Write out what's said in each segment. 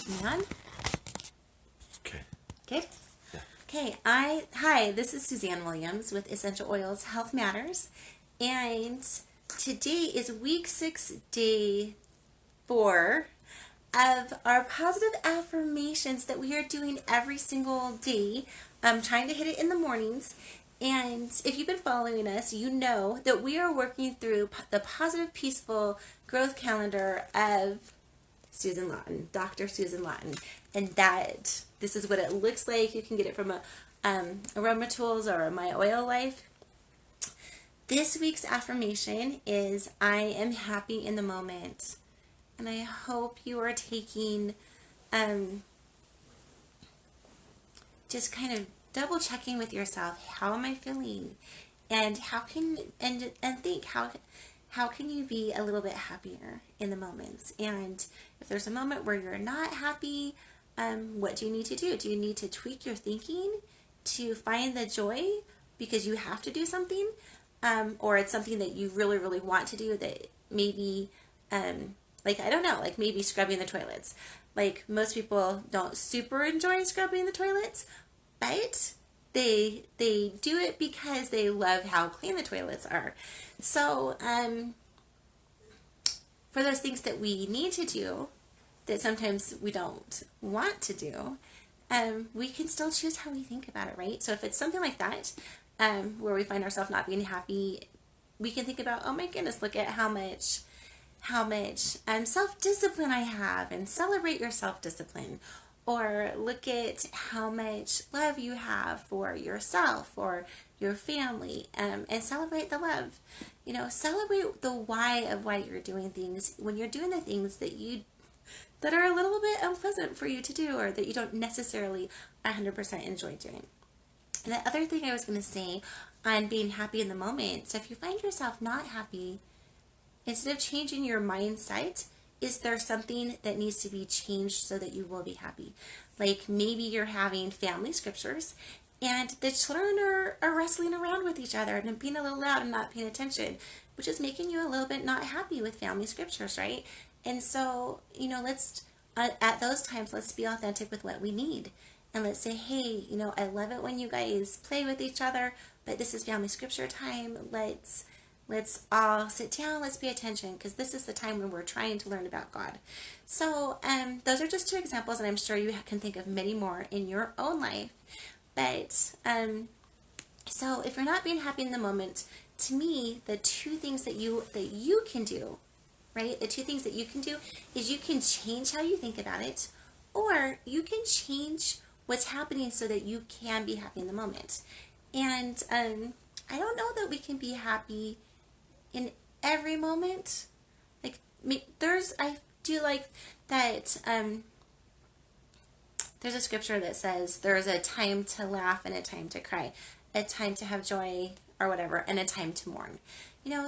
Man? Okay. Good? Yeah. Okay, hi, this is Suzanne Williams with Essential Oils Health Matters. And today is week 6, day 4 of our positive affirmations that we are doing every single day. I'm trying to hit it in the mornings. And if you've been following us, you know that we are working through the positive, peaceful growth calendar of Susan Lawton, Dr. Susan Lawton, and that this is what it looks like. You can get it from Aroma Tools or My Oil Life. This week's affirmation is I am happy in the moment, and I hope you are taking just kind of double checking with yourself. How am I feeling? And how can and think how can you be a little bit happier in the moments? And if there's a moment where you're not happy, what do you need to do? Do you need to tweak your thinking to find the joy because you have to do something? Or it's something that you really, really want to do that maybe, like, I don't know, like maybe scrubbing the toilets. Like most people don't super enjoy scrubbing the toilets, but they do it because they love how clean the toilets are. So, for those things that we need to do that sometimes we don't want to do, we can still choose how we think about it, right? So if it's something like that, where we find ourselves not being happy, we can think about, oh my goodness, look at how much self-discipline I have, and celebrate your self-discipline. Or look at how much love you have for yourself or your family, and celebrate the love. You know, celebrate the why of why you're doing things when you're doing the things that are a little bit unpleasant for you to do, or that you don't necessarily 100% enjoy doing. And the other thing I was going to say on being happy in the moment, so if you find yourself not happy, instead of changing your mindset, is there something that needs to be changed so that you will be happy? Like maybe you're having family scriptures and the children are wrestling around with each other and being a little loud and not paying attention, which is making you a little bit not happy with family scriptures, right? And so, let's, at those times, let's be authentic with what we need. And let's say, hey, I love it when you guys play with each other, but this is family scripture time. Let's all sit down, let's pay attention, because this is the time when we're trying to learn about God. So those are just 2 examples, and I'm sure you can think of many more in your own life. But so if you're not being happy in the moment, to me, the 2 things that you can do, right? The 2 things that you can do is you can change how you think about it, or you can change what's happening so that you can be happy in the moment. And I don't know that we can be happy in every moment. Like I do like that there's a scripture that says there's a time to laugh and a time to cry, a time to have joy or whatever, and a time to mourn.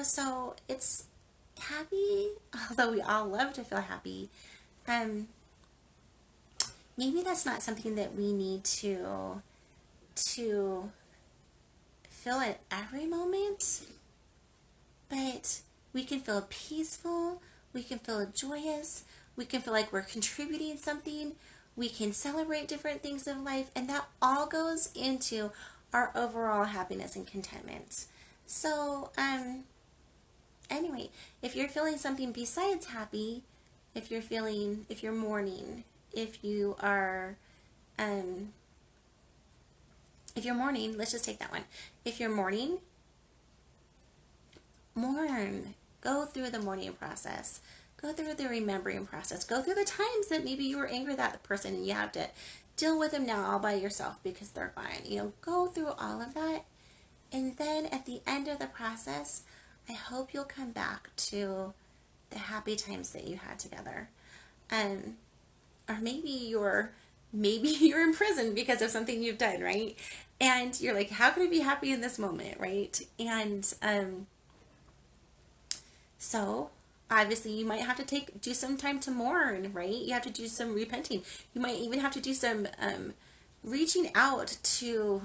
So it's happy, although we all love to feel happy. Maybe that's not something that we need to feel at every moment, but we can feel peaceful, we can feel joyous, we can feel like we're contributing something, we can celebrate different things in life, and that all goes into our overall happiness and contentment. So, anyway, if you're feeling something besides happy, if you're mourning, if you're mourning, let's just take that one. If you're mourning, mourn. Go through the mourning process. Go through the remembering process. Go through the times that maybe you were angry at that person and you have to deal with them now all by yourself because they're gone. Go through all of that. And then at the end of the process, I hope you'll come back to the happy times that you had together. Or maybe you're in prison because of something you've done, right? And you're like, how can I be happy in this moment, right? And so obviously you might have to do some time to mourn, right? You have to do some repenting. You might even have to do some reaching out to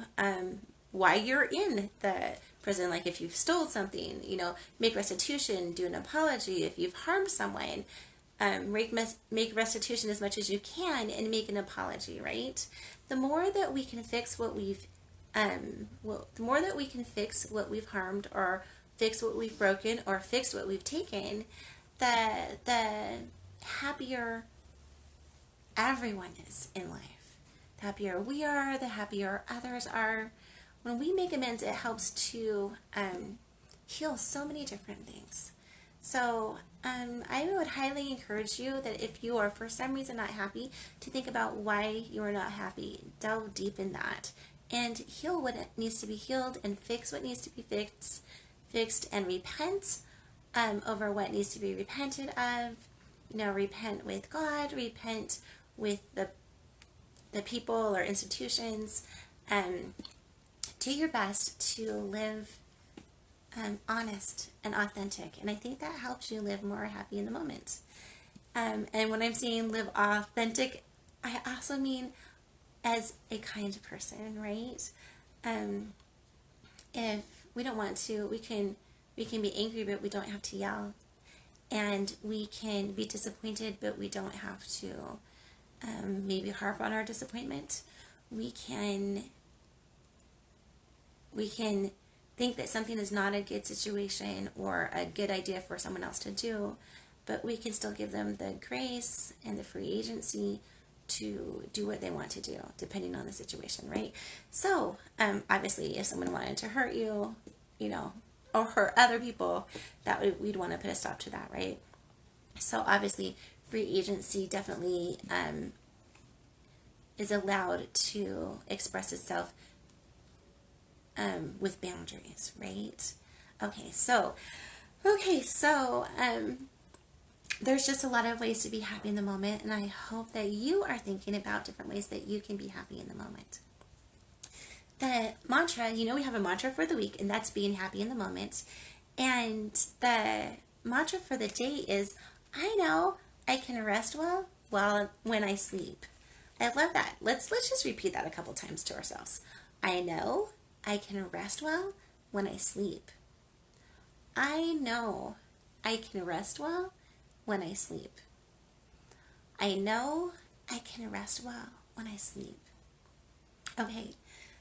why you're in the prison. Like if you've stole something, make restitution, do an apology if you've harmed someone. make restitution as much as you can and make an apology, right? The more that we can fix what we've the more that we can fix what we've harmed, or fix what we've broken, or fix what we've taken, the happier everyone is in life. The happier we are, the happier others are. When we make amends, it helps to heal so many different things. So I would highly encourage you that if you are for some reason not happy, to think about why you are not happy. Delve deep in that and heal what needs to be healed, and fix what needs to be fixed, and repent over what needs to be repented of. Repent with God, repent with the people or institutions. Do your best to live honest and authentic, and I think that helps you live more happy in the moment. And when I'm saying live authentic, I also mean as a kind person, right? If we don't want to, we can be angry, but we don't have to yell. And we can be disappointed, but we don't have to maybe harp on our disappointment. We can think that something is not a good situation or a good idea for someone else to do, but we can still give them the grace and the free agency to do what they want to do, depending on the situation, right? So, obviously, if someone wanted to hurt you, or hurt other people, we'd want to put a stop to that, right? So, obviously, free agency definitely is allowed to express itself with boundaries, right? Okay, so there's just a lot of ways to be happy in the moment, and I hope that you are thinking about different ways that you can be happy in the moment. The mantra, we have a mantra for the week, and that's being happy in the moment. And the mantra for the day is, I know I can rest well when I sleep. I love that. Let's just repeat that a couple times to ourselves. I know I can rest well when I sleep. I know I can rest well when I sleep. I know I can rest well when I sleep. Okay,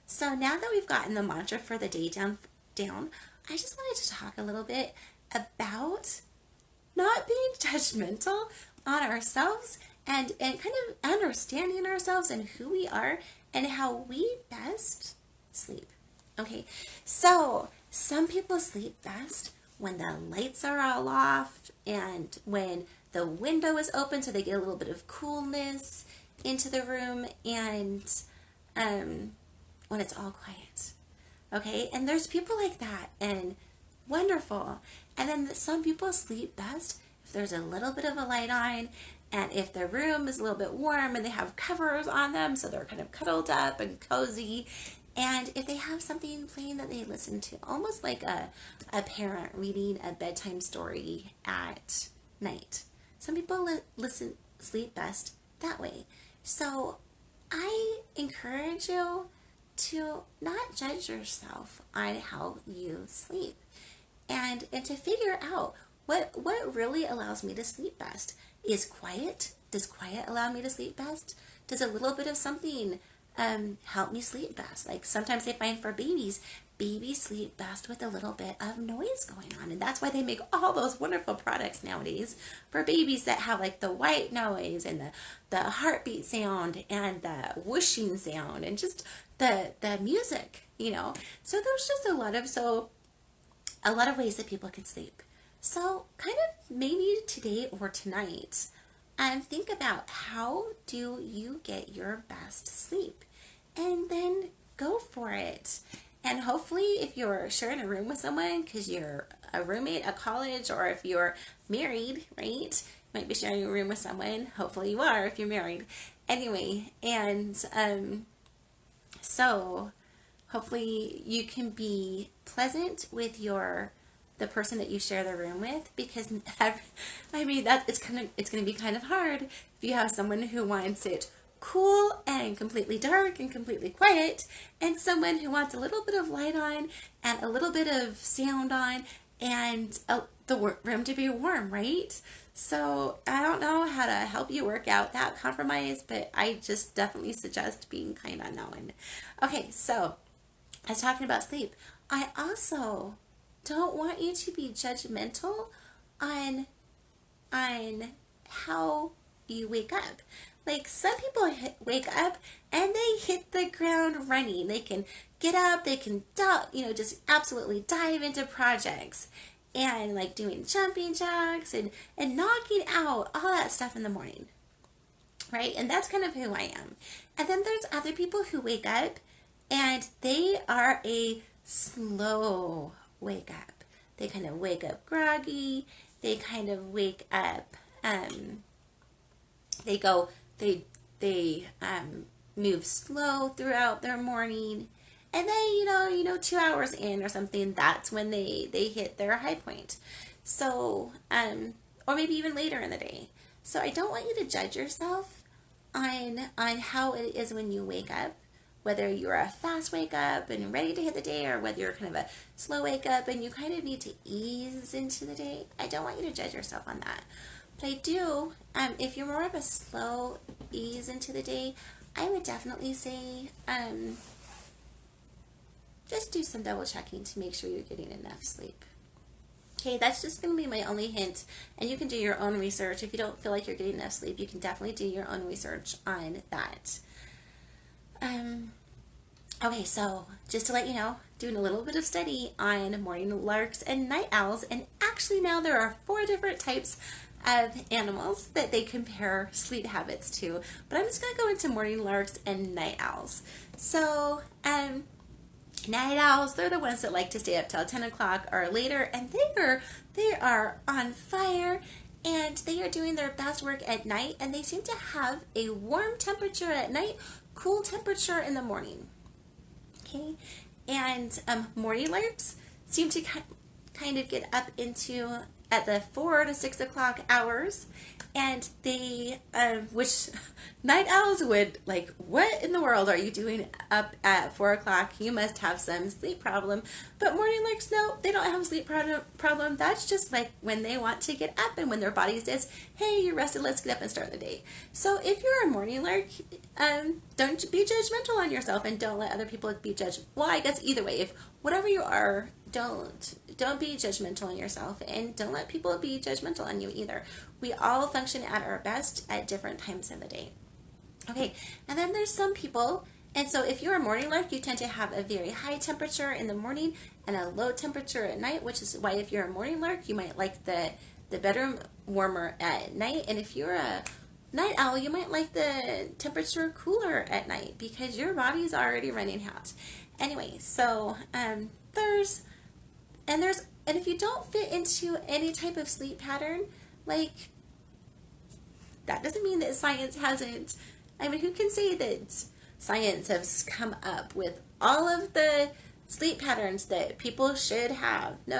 so now that we've gotten the mantra for the day down, I just wanted to talk a little bit about not being judgmental on ourselves, and kind of understanding ourselves and who we are and how we best sleep. Okay, so some people sleep best when the lights are all off and when the window is open, so they get a little bit of coolness into the room, and when it's all quiet. Okay, and there's people like that, and wonderful. And then some people sleep best if there's a little bit of a light on, and if the room is a little bit warm and they have covers on them, so they're kind of cuddled up and cozy. And if they have something playing that they listen to, almost like a parent reading a bedtime story at night. Some people sleep best that way. So I encourage you to not judge yourself on how you sleep, and to figure out what really allows me to sleep best. Is quiet? Does quiet allow me to sleep best? Does a little bit of something help me sleep best? Like sometimes I find for babies sleep best with a little bit of noise going on, and that's why they make all those wonderful products nowadays for babies that have like the white noise and the heartbeat sound and the whooshing sound and just the music, So there's just a lot of ways that people can sleep. So kind of maybe today or tonight, think about how do you get your best sleep, and then go for it. And hopefully if you're sharing a room with someone because you're a roommate at college, or if you're married, right, you might be sharing a room with someone. Hopefully you are if you're married. Anyway, and so hopefully you can be pleasant with the person that you share the room with, because it's going to be kind of hard if you have someone who wants it cool and completely dark and completely quiet, and someone who wants a little bit of light on and a little bit of sound on and the room to be warm, right? So I don't know how to help you work out that compromise, but I just definitely suggest being kind on that one. Okay, so I was talking about sleep. I also don't want you to be judgmental on on how you wake up. Like some people wake up and they hit the ground running. They can get up, they can just absolutely dive into projects and like doing jumping jacks and knocking out all that stuff in the morning, right? And that's kind of who I am. And then there's other people who wake up and they are a slow wake up. They kind of wake up groggy. They kind of wake up. They go. They move slow throughout their morning, and then 2 hours in or something, that's when they hit their high point. So or maybe even later in the day. So I don't want you to judge yourself on how it is when you wake up, whether you're a fast wake up and ready to hit the day or whether you're kind of a slow wake up and you kind of need to ease into the day. I don't want you to judge yourself on that. But I do, if you're more of a slow ease into the day, I would definitely say just do some double checking to make sure you're getting enough sleep. Okay, that's just going to be my only hint, and you can do your own research. If you don't feel like you're getting enough sleep, you can definitely do your own research on that. Okay, so just to let you know, doing a little bit of study on morning larks and night owls, and actually now there are 4 different types of animals that they compare sleep habits to, but I'm just going to go into morning larks and night owls. So, night owls, they're the ones that like to stay up till 10 o'clock or later, and they are on fire, and they are doing their best work at night, and they seem to have a warm temperature at night, cool temperature in the morning. Okay, and morning larks seem to kind of get up into at the 4 to 6 o'clock hours, and they which night owls would like, what in the world are you doing up at 4 o'clock? You must have some sleep problem. But morning larks, no, they don't have a sleep problem. That's just like when they want to get up and when their body says, hey, you're rested, let's get up and start the day. So if you're a morning lark, don't be judgmental on yourself and don't let other people be judged. Well, I guess either way, if whatever you are, don't be judgmental on yourself, and don't let people be judgmental on you either. We all function at our best at different times of the day. Okay, and then there's some people, and so if you're a morning lark, you tend to have a very high temperature in the morning and a low temperature at night, which is why if you're a morning lark, you might like the bedroom warmer at night, and if you're a night owl, you might like the temperature cooler at night because your body's already running hot. Anyway, so and if you don't fit into any type of sleep pattern, like, that doesn't mean that science hasn't, I mean, who can say that science has come up with all of the sleep patterns that people should have? No.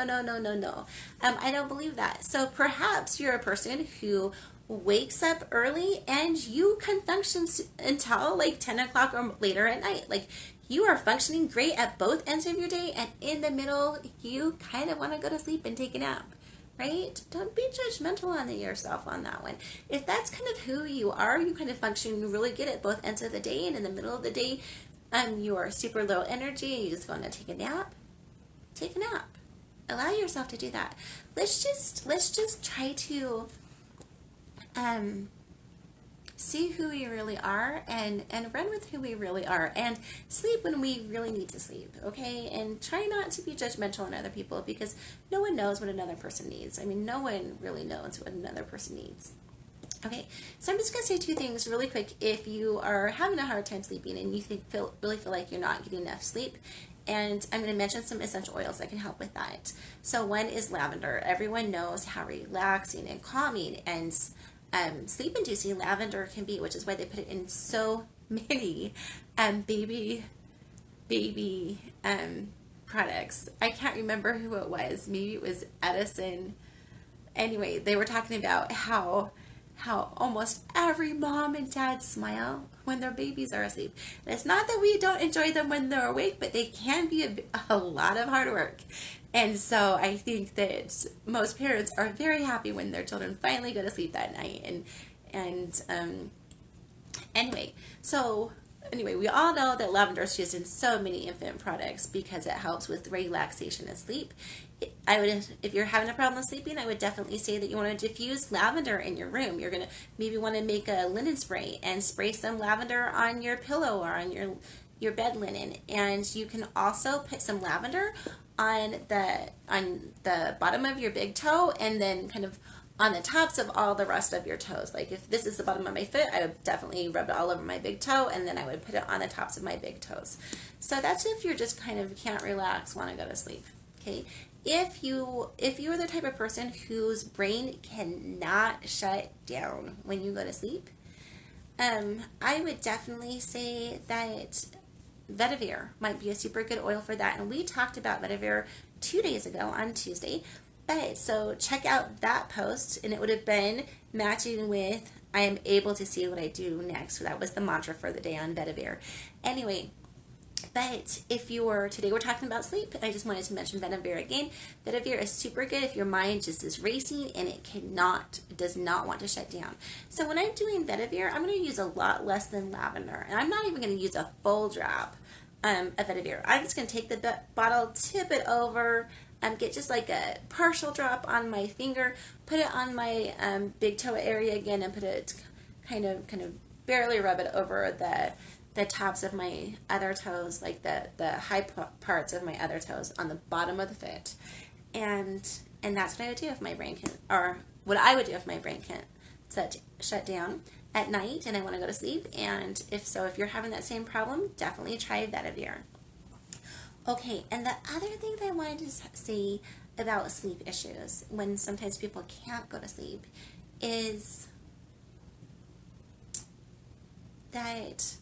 I don't believe that. So perhaps you're a person who wakes up early and you can function until like 10 o'clock or later at night. Like, you are functioning great at both ends of your day, and in the middle, you kind of want to go to sleep and take a nap, right? Don't be judgmental on yourself on that one. If that's kind of who you are, you kind of function really good at both ends of the day, and in the middle of the day, you are super low energy and you just want to take a nap. Take a nap. Allow yourself to do that. Let's just try to see who we really are and run with who we really are and sleep when we really need to sleep, okay? And try not to be judgmental on other people because no one knows what another person needs. I mean, no one really knows what another person needs. Okay, so I'm just going to say 2 things really quick. If you are having a hard time sleeping and you really feel like you're not getting enough sleep, and I'm going to mention some essential oils that can help with that. So one is lavender. Everyone knows how relaxing and calming and sleep-inducing lavender can be, which is why they put it in so many baby products. I can't remember who it was. Maybe it was Edison. Anyway, they were talking about how almost every mom and dad smile when their babies are asleep. And it's not that we don't enjoy them when they're awake, but they can be a lot of hard work. And so I think that most parents are very happy when their children finally go to sleep that night. And anyway, so anyway, we all know that lavender is used in so many infant products because it helps with relaxation and sleep. I would, if you're having a problem sleeping, I would definitely say that you want to diffuse lavender in your room. You're gonna maybe want to make a linen spray and spray some lavender on your pillow or on your bed linen. And you can also put some lavender on the bottom of your big toe, and then kind of on the tops of all the rest of your toes. Like if this is the bottom of my foot, I would definitely rub it all over my big toe, and then I would put it on the tops of my big toes. So that's if you're just kind of can't relax, want to go to sleep. Okay. If you're the type of person whose brain cannot shut down when you go to sleep, I would definitely say that Vetiver might be a super good oil for that. And we talked about Vetiver 2 days ago on Tuesday. But so check out that post, and it would have been matching with I am able to see what I do next. So that was the mantra for the day on Vetiver. Anyway, but if you're, today we're talking about sleep, I just wanted to mention Vetiver again. Vetiver is super good if your mind just is racing and it does not want to shut down. So when I'm doing Vetiver, I'm going to use a lot less than lavender. And I'm not even going to use a full drop of Vetiver. I'm just going to take the bottle, tip it over, get just like a partial drop on my finger, put it on my big toe area again, and put it kind of barely rub it over the tops of my other toes, like the high parts of my other toes on the bottom of the foot. And that's what I would do if my brain can, or what I would do if my brain can't shut down at night and I want to go to sleep. And if you're having that same problem, definitely try Vetiver. Okay, and the other thing that I wanted to say about sleep issues when sometimes people can't go to sleep is that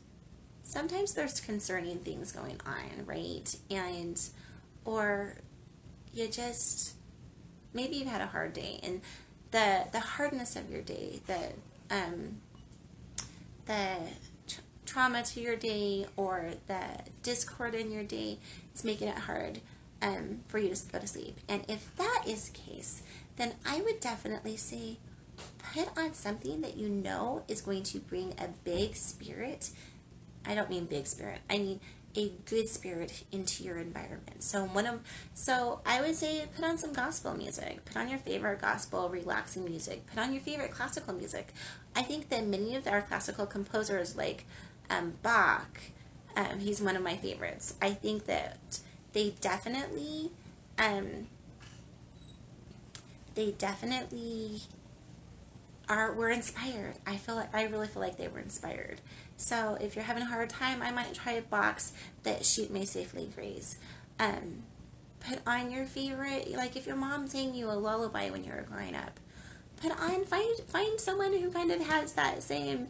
sometimes there's concerning things going on, right? Or you just, maybe you've had a hard day, and the hardness of your day, the trauma to your day, or the discord in your day is making it hard for you to go to sleep. And if that is the case, then I would definitely say put on something that you know is going to bring a big spirit. I don't mean big spirit. I mean a good spirit into your environment. So I would say put on some gospel music. Put on your favorite gospel relaxing music. Put on your favorite classical music. I think that many of our classical composers, like Bach, he's one of my favorites. I think that they definitely were inspired. I really feel like they were inspired. So if you're having a hard time, I might try a box that Shoot May Safely Graze. Put on your favorite, like if your mom sang you a lullaby when you were growing up, find someone who kind of has that same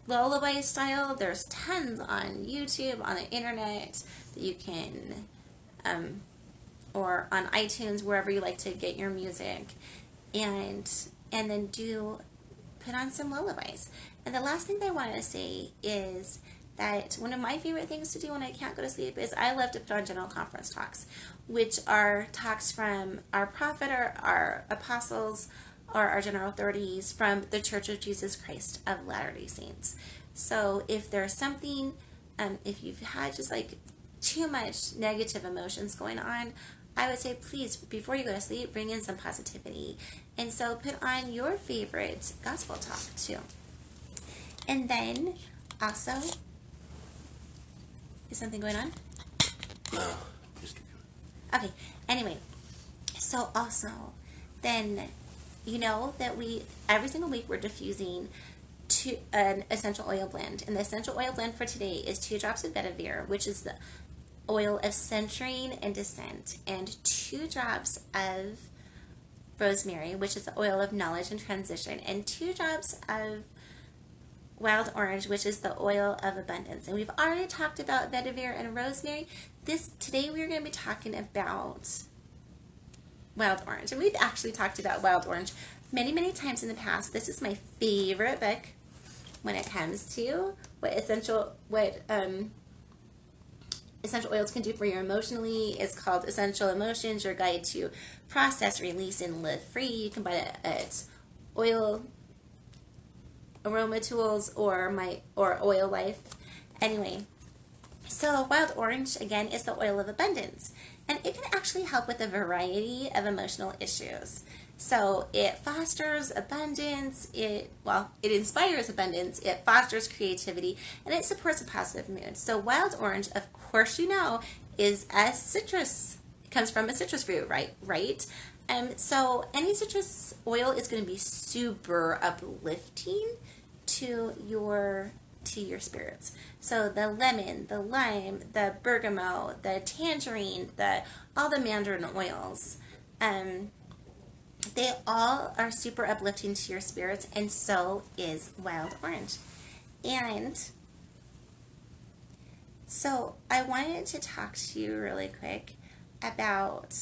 lullaby style. There's tons on YouTube, on the internet that you can, or on iTunes, wherever you like to get your music, and then put on some lullabies. And the last thing that I wanted to say is that one of my favorite things to do when I can't go to sleep is I love to put on general conference talks, which are talks from our prophet or our apostles or our general authorities from the Church of Jesus Christ of Latter-day Saints. So if there's something, if you've had just like too much negative emotions going on, I would say please, before you go to sleep, bring in some positivity. And so put on your favorite gospel talk too. And then also, is something going on? No, just keep going. Okay, anyway, so also, then you know that every single week we're diffusing an essential oil blend. And the essential oil blend for today is 2 drops of vetiver, which is the oil of centering and descent, and 2 drops of rosemary, which is the oil of knowledge and transition, and 2 drops of wild orange, which is the oil of abundance. And we've already talked about vetiver and rosemary. Today we're going to be talking about wild orange. And we've actually talked about wild orange many, many times in the past. This is my favorite book when it comes to what essential oils can do for you emotionally is called Essential Emotions, your guide to process, release, and live free. You can buy it at Oil Aroma Tools or Oil Life. Anyway, so wild orange, again, is the oil of abundance, and it can actually help with a variety of emotional issues. So it fosters abundance, it inspires abundance, it fosters creativity, and it supports a positive mood. So wild orange, of course you know, is a citrus. It comes from a citrus fruit, right? So any citrus oil is going to be super uplifting to your spirits. So the lemon, the lime, the bergamot, the tangerine, all the mandarin oils, they all are super uplifting to your spirits, and so is wild orange. And so I wanted to talk to you really quick about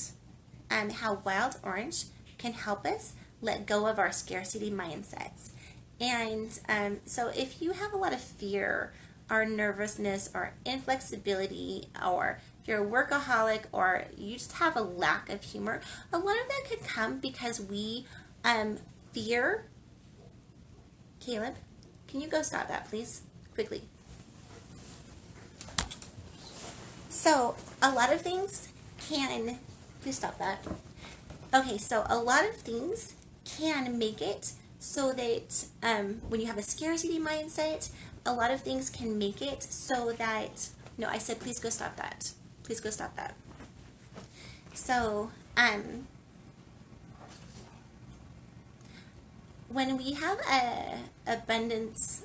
how wild orange can help us let go of our scarcity mindsets. And so if you have a lot of fear or nervousness or inflexibility, or if you're a workaholic, or you just have a lack of humor, a lot of that could come because we fear. Caleb, can you go stop that, please? Quickly. So a lot of things can, please stop that. Okay, so a lot of things can make it so that when you have a scarcity mindset, a lot of things can make it so that, no, I said please go stop that. Please go stop that. So when we have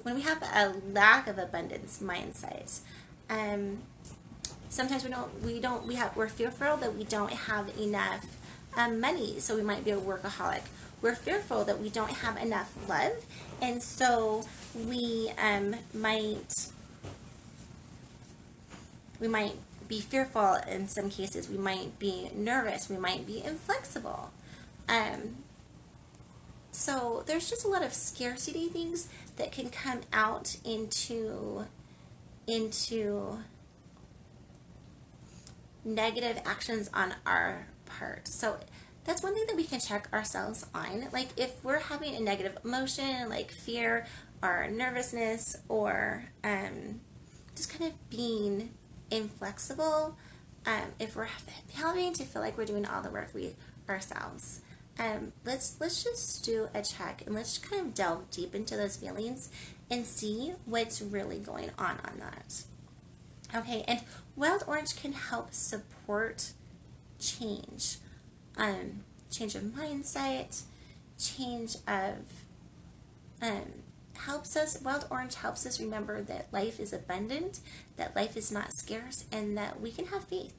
when we have a lack of abundance mindset, sometimes we're fearful that we don't have enough money, so we might be a workaholic. We're fearful that we don't have enough love, and so we might be fearful in some cases. We might be nervous. We might be inflexible. So there's just a lot of scarcity things that can come out into negative actions on our part. So that's one thing that we can check ourselves on. Like if we're having a negative emotion like fear or nervousness, or just kind of being inflexible, if we're having to feel like we're doing all the work ourselves, let's just do a check, and let's kind of delve deep into those feelings and see what's really going on that. Okay, and wild orange can help support change. Change of mindset, wild orange helps us remember that life is abundant, that life is not scarce, and that we can have faith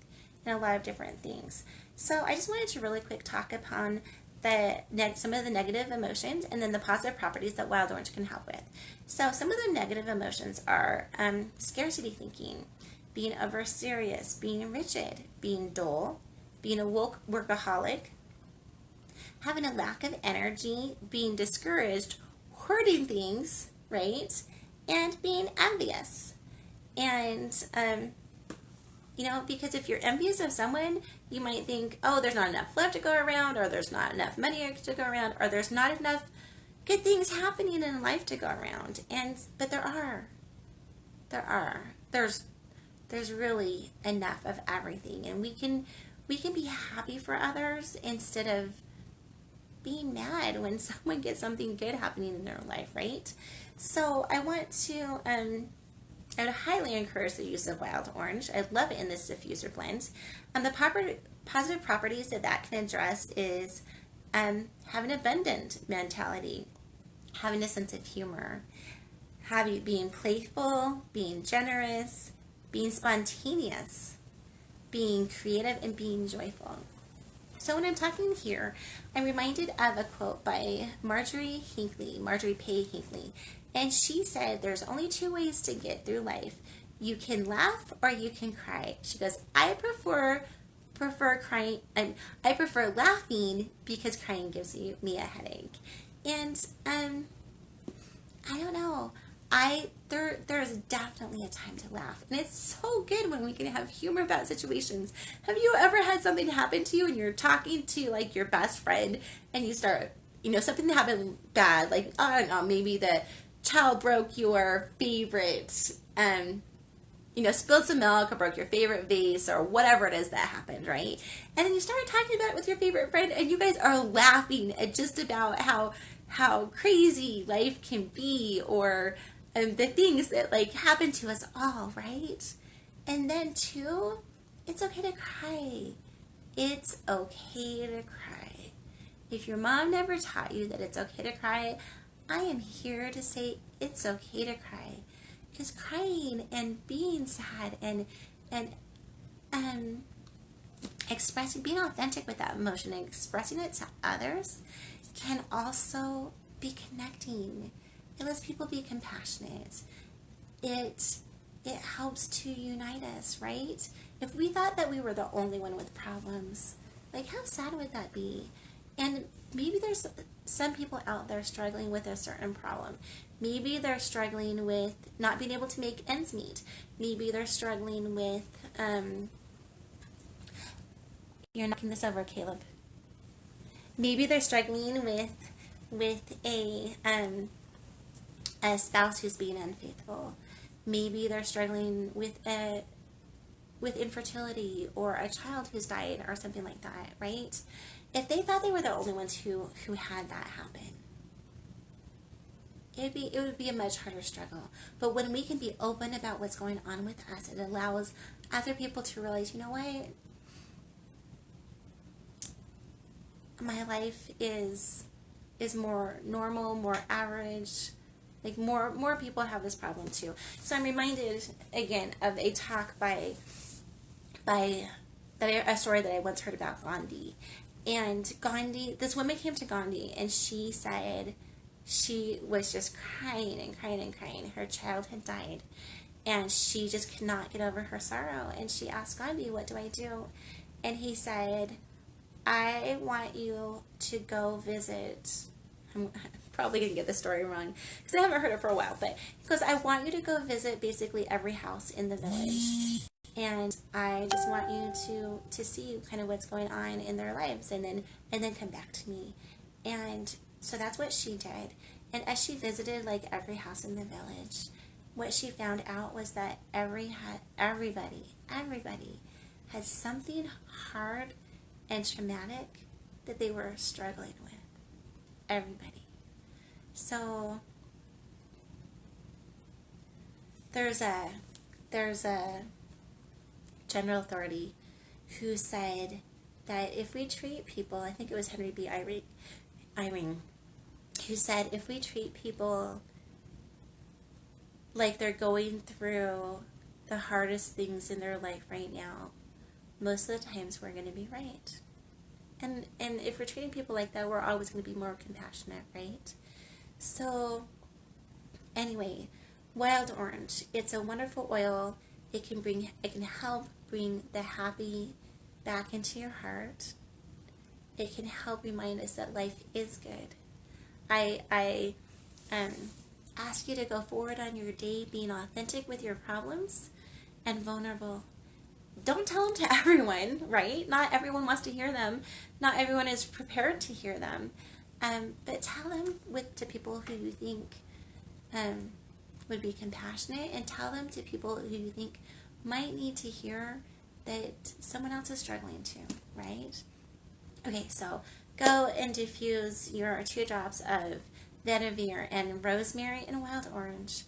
in a lot of different things. So I just wanted to really quick talk upon some of the negative emotions and then the positive properties that wild orange can help with. So some of the negative emotions are scarcity thinking, being over serious, being rigid, being dull, being a workaholic, having a lack of energy, being discouraged, hoarding things, right? And being envious. And, because if you're envious of someone, you might think, oh, there's not enough love to go around, or there's not enough money to go around, or there's not enough good things happening in life to go around. But there are. There's really enough of everything. And we can be happy for others instead of being mad when someone gets something good happening in their life, right? So I would highly encourage the use of wild orange. I love it in this diffuser blend. And the positive properties that can address is having an abundant mentality, having a sense of humor, being playful, being generous, being spontaneous, being creative, and being joyful. So when I'm talking here, I'm reminded of a quote by Marjorie Pay Hinckley, and she said there's only two ways to get through life. You can laugh or you can cry. She goes, I prefer crying. I prefer laughing because crying gives me a headache. And I don't know. there's definitely a time to laugh, and it's so good when we can have humor about situations. Have you ever had something happen to you and you're talking to like your best friend and you start, something that happened bad, like I don't know, maybe the child broke your favorite, spilled some milk or broke your favorite vase or whatever it is that happened, right? And then you start talking about it with your favorite friend, and you guys are laughing at just about how crazy life can be, or the things that like happen to us all, right? And then too, it's okay to cry. It's okay to cry. If your mom never taught you that it's okay to cry, I am here to say it's okay to cry. Because crying and being sad and expressing, being authentic with that emotion and expressing it to others can also be connecting. It lets people be compassionate. It helps to unite us, right? If we thought that we were the only one with problems, like how sad would that be? And maybe there's some people out there struggling with a certain problem. Maybe they're struggling with not being able to make ends meet. Maybe they're struggling with, you're knocking this over, Caleb. Maybe they're struggling with a spouse who's being unfaithful. Maybe they're struggling with infertility or a child who's died or something like that, right? If they thought they were the only ones who had that happen, it would be a much harder struggle. But when we can be open about what's going on with us, it allows other people to realize, you know what? My life is more normal, more average. Like more people have this problem too. So I'm reminded again of a talk by a story that I once heard about Gandhi. And Gandhi, this woman came to Gandhi and she said she was just crying and crying and crying. Her child had died and she just could not get over her sorrow. And she asked Gandhi, what do I do? And he said, I want you to go visit. I'm probably going to get the story wrong because I haven't heard it for a while, but he goes, I want you to go visit basically every house in the village. And I just want you to see kind of what's going on in their lives and then come back to me. And so that's what she did. And as she visited like every house in the village, what she found out was that everybody had something hard and traumatic that they were struggling with. Everybody. So there's a general authority who said that if we treat people, I think it was Henry B. Eyring, who said if we treat people like they're going through the hardest things in their life right now, most of the times we're going to be right. And if we're treating people like that, we're always going to be more compassionate, right? So anyway, wild orange, it's a wonderful oil. It can help bring the happy back into your heart. It can help remind us that life is good. I ask you to go forward on your day being authentic with your problems and vulnerable. Don't tell them to everyone, right? Not everyone wants to hear them. Not everyone is prepared to hear them. But tell them to people who you think would be compassionate, and tell them to people who you think might need to hear that someone else is struggling too, right? Okay, so go and diffuse your 2 drops of Vetiver and Rosemary and wild orange.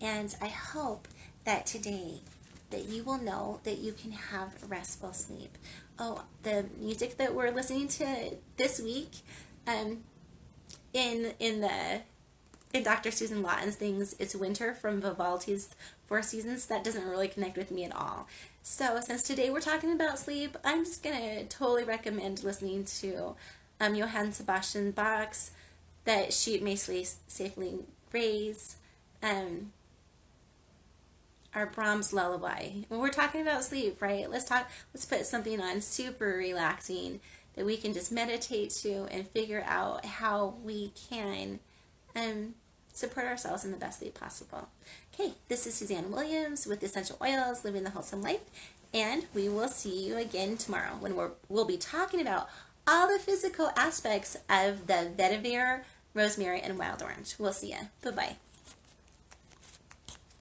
And I hope that today that you will know that you can have restful sleep. Oh, the music that we're listening to this week, in Dr. Susan Lawton's things, it's Winter from Vivaldi's Four Seasons. That doesn't really connect with me at all. So since today we're talking about sleep, I'm just gonna totally recommend listening to Johann Sebastian Bach's That Sheep May Sleep Safely Graze, our Brahms Lullaby. When we're talking about sleep, right? Let's put something on super relaxing that we can just meditate to and figure out how we can support ourselves in the best way possible. Okay, this is Suzanne Williams with Essential Oils, Living the Wholesome Life, and we will see you again tomorrow when we'll be talking about all the physical aspects of the vetiver, rosemary, and wild orange. We'll see you. Bye-bye.